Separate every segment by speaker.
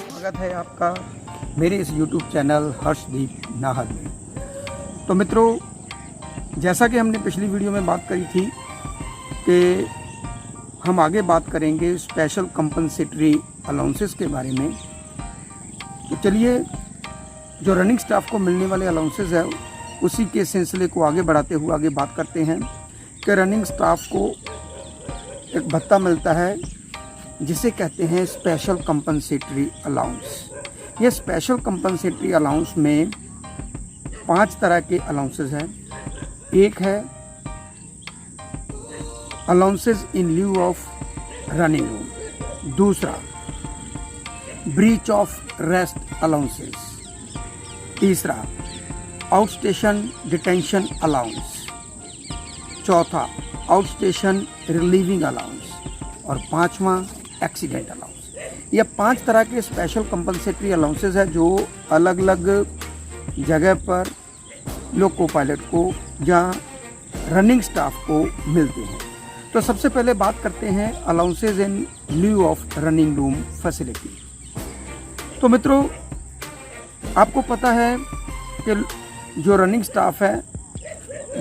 Speaker 1: स्वागत है आपका मेरे इस YouTube चैनल हर्षदीप नाहर में। तो मित्रों, जैसा कि हमने पिछली वीडियो में बात करी थी कि हम आगे बात करेंगे स्पेशल कंपनसेटरी अलाउंसेस के बारे में। तो चलिए, जो रनिंग स्टाफ को मिलने वाले अलाउंसेस है उसी के सिलसिले को आगे बढ़ाते हुए आगे बात करते हैं कि रनिंग स्टाफ को एक भत्ता मिलता है जिसे कहते हैं स्पेशल कंपनसेटरी अलाउंस। ये स्पेशल कंपनसेटरी अलाउंस में 5 तरह के अलाउंसेस हैं। एक है allowances in lieu of running room, दूसरा ब्रीच ऑफ रेस्ट अलाउंसेस, तीसरा आउट स्टेशन डिटेंशन अलाउंस, चौथा आउट स्टेशन रिलीविंग अलाउंस और पांचवा एक्सीडेंट अलाउंस। ये 5 तरह के स्पेशल कंपनसेटरी अलाउंसेस है जो अलग अलग जगह पर लोको पायलट को या रनिंग स्टाफ को मिलते हैं। तो सबसे पहले बात करते हैं allowances in lieu of running room facility. तो मित्रों, आपको पता है कि जो रनिंग स्टाफ है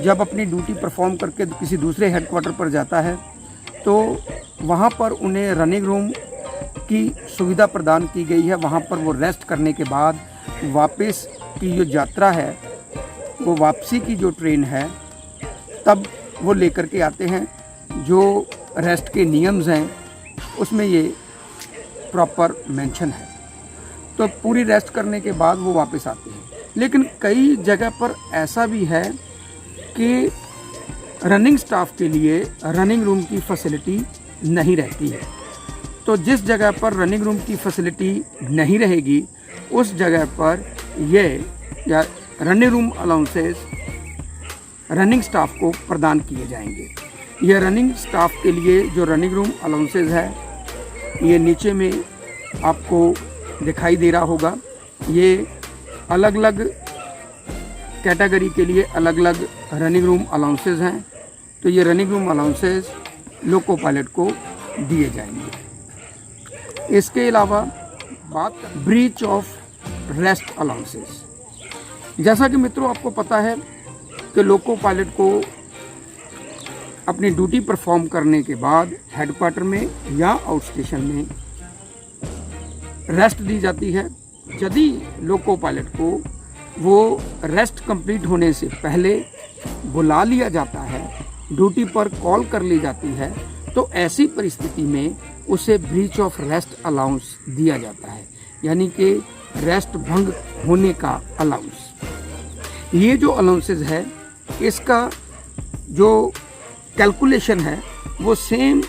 Speaker 1: जब अपनी ड्यूटी परफॉर्म करके किसी दूसरे हेडक्वार्टर पर जाता है तो वहाँ पर उन्हें रनिंग रूम की सुविधा प्रदान की गई है। वहाँ पर वो रेस्ट करने के बाद वापस की जो यात्रा है, वो वापसी की जो ट्रेन है, तब वो लेकर के आते हैं। जो रेस्ट के नियम्स हैं उसमें ये प्रॉपर मेंशन है। तो पूरी रेस्ट करने के बाद वो वापस आते हैं। लेकिन कई जगह पर ऐसा भी है कि रनिंग स्टाफ के लिए रनिंग रूम की फैसिलिटी नहीं रहती है। तो जिस जगह पर रनिंग रूम की फैसिलिटी नहीं रहेगी उस जगह पर ये या running room allowances running staff को प्रदान किए जाएंगे। यह रनिंग स्टाफ के लिए जो रनिंग रूम अलाउंसेस है, ये नीचे में आपको दिखाई दे रहा होगा। ये अलग अलग कैटेगरी के लिए अलग अलग रनिंग रूम अलाउंसेस हैं। तो ये running room allowances loco pilot को दिए जाएंगे। इसके अलावा बात ब्रीच ऑफ रेस्ट अलाउंसेस। जैसा कि मित्रों आपको पता है कि लोको पायलट को अपनी ड्यूटी परफॉर्म करने के बाद हेडक्वार्टर में या आउट स्टेशन में रेस्ट दी जाती है। यदि लोको पायलट को वो रेस्ट कंप्लीट होने से पहले बुला लिया जाता है, ड्यूटी पर कॉल कर ली जाती है, तो ऐसी परिस्थिति में उसे ब्रीच ऑफ रेस्ट अलाउंस दिया जाता है, यानी कि रेस्ट भंग होने का अलाउंस। ये जो अलाउंसेस है, इसका जो कैलकुलेशन है वो सेम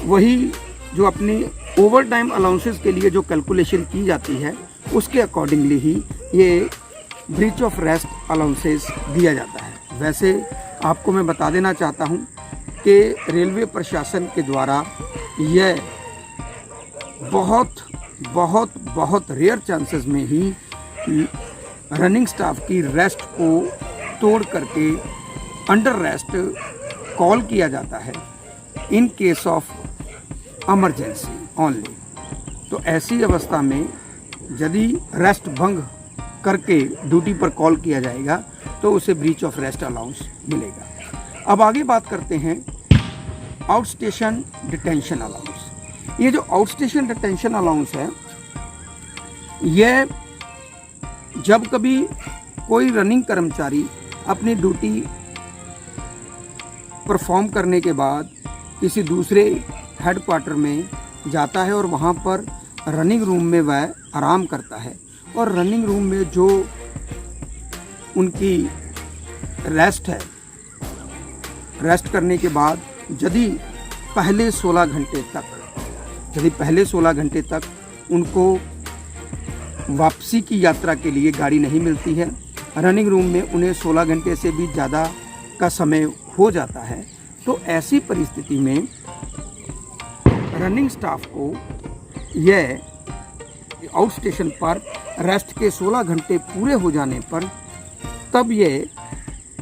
Speaker 1: वही जो अपनी ओवर टाइम अलाउंसेस के लिए जो कैलकुलेशन की जाती है उसके अकॉर्डिंगली ही ये ब्रीच ऑफ रेस्ट अलाउंसेस दिया जाता है। वैसे आपको मैं बता देना चाहता हूँ कि रेलवे प्रशासन के द्वारा यह बहुत रेयर चांसेस में ही रनिंग स्टाफ की रेस्ट को तोड़ करके अंडर रेस्ट कॉल किया जाता है in case of emergency only. तो ऐसी अवस्था में यदि रेस्ट भंग करके ड्यूटी पर कॉल किया जाएगा तो उसे ब्रीच ऑफ रेस्ट अलाउंस मिलेगा। अब आगे बात करते हैं आउट स्टेशन डिटेंशन अलाउंस। ये जो आउट स्टेशन डिटेंशन अलाउंस है, यह जब कभी कोई रनिंग कर्मचारी अपनी ड्यूटी परफॉर्म करने के बाद किसी दूसरे हेडक्वार्टर में जाता है और वहाँ पर रनिंग रूम में वह आराम करता है, और रनिंग रूम में जो उनकी रेस्ट है, रेस्ट करने के बाद यदि पहले 16 घंटे तक उनको वापसी की यात्रा के लिए गाड़ी नहीं मिलती है, रनिंग रूम में उन्हें 16 घंटे से भी ज़्यादा का समय हो जाता है, तो ऐसी परिस्थिति में रनिंग स्टाफ को यह आउट स्टेशन पर रेस्ट के 16 घंटे पूरे हो जाने पर तब ये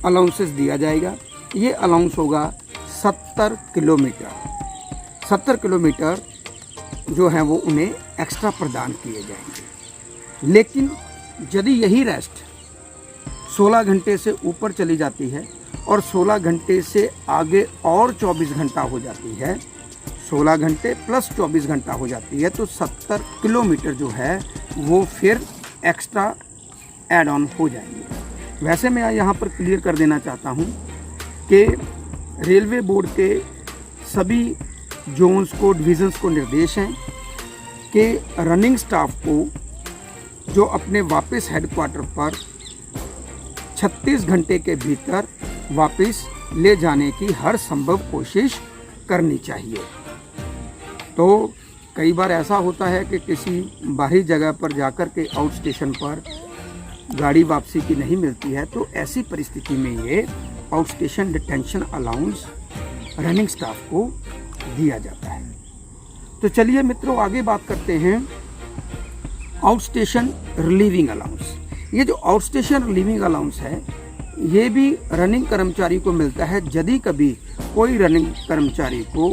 Speaker 1: अलाउंसेस दिया जाएगा। ये अलाउंस होगा 70 किलोमीटर जो है वो उन्हें एक्स्ट्रा प्रदान किए जाएंगे। लेकिन यदि यही रेस्ट 16 घंटे से ऊपर चली जाती है और 16 घंटे से आगे और 24 घंटा हो जाती है, 16 घंटे प्लस 24 घंटा हो जाती है, तो 70 किलोमीटर जो है वो फिर एक्स्ट्रा ऐड ऑन हो जाएंगे। वैसे मैं यहाँ पर क्लियर कर देना चाहता हूँ कि रेलवे बोर्ड के सभी जोन्स को, डिविजन्स को निर्देश हैं कि रनिंग स्टाफ को जो अपने वापस हेडक्वार्टर पर 36 घंटे के भीतर वापस ले जाने की हर संभव कोशिश करनी चाहिए। तो कई बार ऐसा होता है कि किसी बाहरी जगह पर जाकर के आउट स्टेशन पर गाड़ी वापसी की नहीं मिलती है, तो ऐसी परिस्थिति में ये out station detention allowance running staff को दिया जाता है। तो चलिए मित्रों, आगे बात करते हैं आउट स्टेशन रिलीविंग अलाउंस। ये जो आउट स्टेशन रिलीविंग अलाउंस है, ये भी रनिंग कर्मचारी को मिलता है यदि कभी कोई रनिंग कर्मचारी को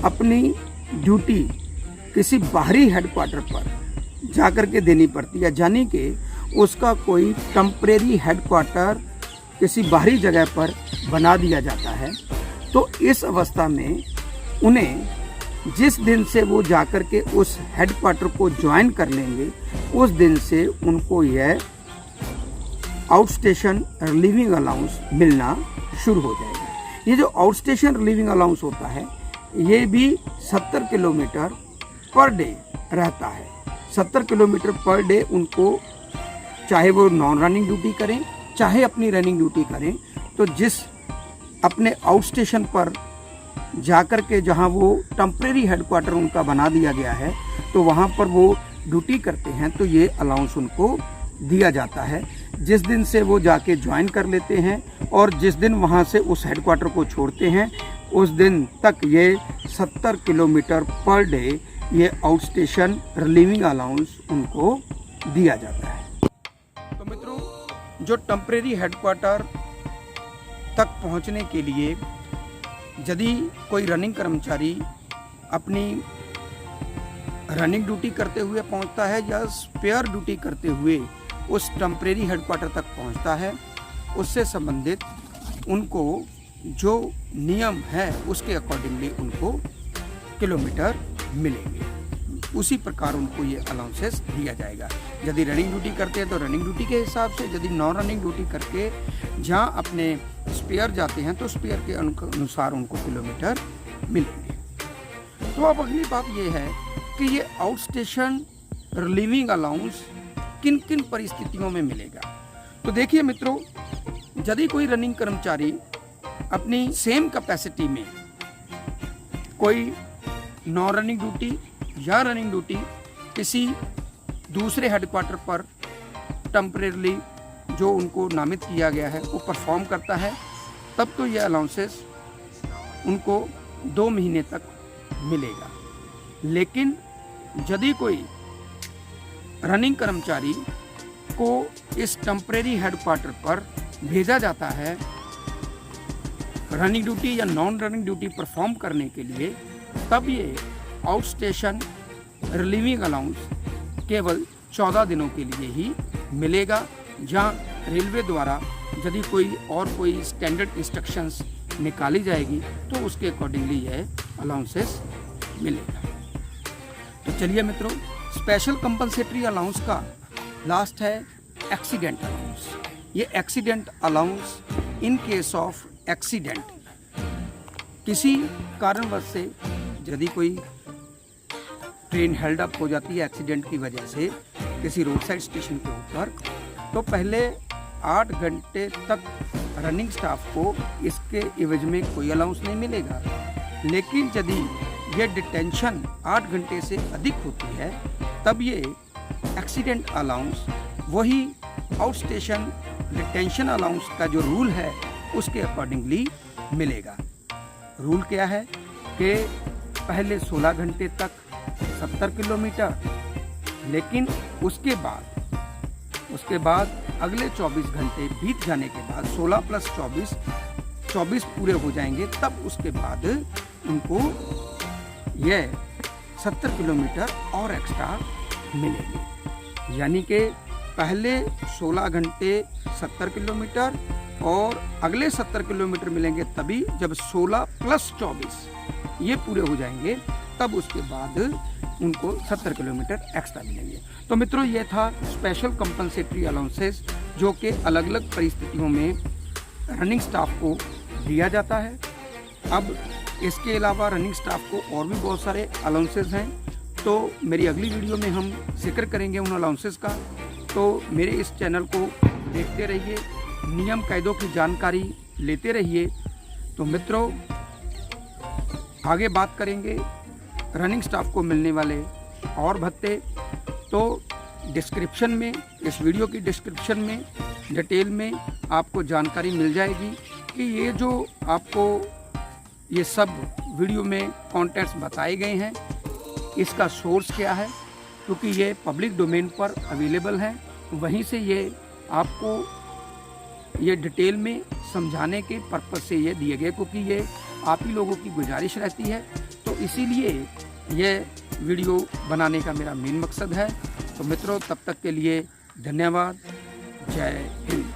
Speaker 1: अपनी ड्यूटी किसी बाहरी हेडक्वार्टर पर जाकर के देनी पड़ती है, यानी कि उसका कोई टेम्परेरी हेडक्वार्टर किसी बाहरी जगह पर बना दिया जाता है। तो इस अवस्था में उन्हें जिस दिन से वो जाकर के उस हेडक्वार्टर को ज्वाइन कर लेंगे, उस दिन से उनको यह आउट स्टेशन रिलीविंग अलाउंस मिलना शुरू हो जाएगा। ये जो आउट स्टेशन रिलीविंग अलाउंस होता है, ये भी 70 किलोमीटर पर डे रहता है। 70 किलोमीटर पर डे उनको, चाहे वो नॉन रनिंग ड्यूटी करें चाहे अपनी रनिंग ड्यूटी करें, तो जिस अपने आउट स्टेशन पर जाकर के जहां वो टेम्परेरी हेडक्वार्टर उनका बना दिया गया है, तो वहां पर वो ड्यूटी करते हैं, तो ये अलाउंस उनको दिया जाता है। जिस दिन से वो जाके ज्वाइन कर लेते हैं और जिस दिन वहां से उस हेडक्वार्टर को छोड़ते हैं, उस दिन तक ये 70 किलोमीटर पर डे ये आउट स्टेशन रिलीविंग अलाउंस उनको दिया जाता है। तो मित्रों, जो टेम्परेरी हेडक्वार्टर तक पहुंचने के लिए यदि कोई रनिंग कर्मचारी अपनी रनिंग ड्यूटी करते हुए पहुंचता है या स्पेयर ड्यूटी करते हुए उस टेम्परेरी हेडक्वार्टर तक पहुंचता है, उससे संबंधित उनको जो नियम है उसके अकॉर्डिंगली उनको किलोमीटर मिलेंगे। उसी प्रकार उनको ये अलाउंसेस दिया जाएगा। यदि रनिंग ड्यूटी करते हैं तो रनिंग ड्यूटी के हिसाब से, यदि नॉन रनिंग ड्यूटी करके जहाँ अपने स्पेयर जाते हैं तो स्पेयर के अनुसार उनको किलोमीटर मिलेंगे। तो अब अगली बात ये है कि ये आउट स्टेशन रिलीविंग अलाउंस किन किन परिस्थितियों में मिलेगा। तो देखिए मित्रों, यदि कोई रनिंग कर्मचारी अपनी सेम कैपेसिटी में कोई नॉन रनिंग ड्यूटी या रनिंग ड्यूटी किसी दूसरे हेडक्वार्टर पर टेम्परेरली जो उनको नामित किया गया है वो परफॉर्म करता है, तब तो ये अलाउंसेस उनको 2 महीने तक मिलेगा। लेकिन यदि कोई रनिंग कर्मचारी को इस टेम्परेरी हेडक्वार्टर पर भेजा जाता है रनिंग ड्यूटी या नॉन रनिंग ड्यूटी परफॉर्म करने के लिए, तब ये आउट स्टेशन रिलीविंग अलाउंस केवल 14 दिनों के लिए ही मिलेगा, जहां रेलवे द्वारा यदि कोई स्टैंडर्ड इंस्ट्रक्शंस निकाली जाएगी तो उसके अकॉर्डिंगली यह अलाउंसेस मिलेगा। तो चलिए मित्रों, स्पेशल कंपनसेटरी अलाउंस का लास्ट है एक्सीडेंट अलाउंस। ये accident allowance in case of accident, किसी कारणवश से यदि कोई ट्रेन हेल्ड अप हो जाती है एक्सीडेंट की वजह से किसी रोड साइड स्टेशन के ऊपर, तो पहले 8 घंटे तक रनिंग स्टाफ को इसके एवज में कोई अलाउंस नहीं मिलेगा। लेकिन यदि ये डिटेंशन 8 घंटे से अधिक होती है, तब ये एक्सीडेंट अलाउंस वही आउट स्टेशन डिटेंशन अलाउंस का जो रूल है उसके अकॉर्डिंगली मिलेगा। रूल क्या है कि पहले 16 घंटे तक 70 किलोमीटर, लेकिन उसके बाद अगले 24 घंटे बीत जाने के बाद 16 + 24 पूरे हो जाएंगे, तब उसके बाद उनको यह 70 किलोमीटर और एक्स्ट्रा मिलेंगे। यानी कि पहले 16 घंटे 70 किलोमीटर और अगले 70 किलोमीटर मिलेंगे तभी जब 16 + 24 ये पूरे हो जाएंगे, तब उसके बाद उनको 70 किलोमीटर एक्स्ट्रा मिलेंगे। तो मित्रों, ये था स्पेशल कंपनसेटरी अलाउंसेस जो कि अलग अलग परिस्थितियों में रनिंग स्टाफ को दिया जाता है। अब इसके अलावा रनिंग स्टाफ को और भी बहुत सारे अलाउंसेस हैं, तो मेरी अगली वीडियो में हम जिक्र करेंगे उन अलाउंसेस का। तो मेरे इस चैनल को देखते रहिए, नियम कायदों की जानकारी लेते रहिए। तो मित्रों, आगे बात करेंगे रनिंग स्टाफ को मिलने वाले और भत्ते। तो डिस्क्रिप्शन में, इस वीडियो की डिस्क्रिप्शन में डिटेल में आपको जानकारी मिल जाएगी कि ये जो आपको ये सब वीडियो में कंटेंट्स बताए गए हैं, इसका सोर्स क्या है, क्योंकि ये पब्लिक डोमेन पर अवेलेबल हैं। वहीं से ये आपको ये डिटेल में समझाने के पर्पज़ से ये दिए गए, क्योंकि ये आप ही लोगों की गुजारिश रहती है। तो इसीलिए ये वीडियो बनाने का मेरा मेन मकसद है। तो मित्रों, तब तक के लिए धन्यवाद। जय हिंद।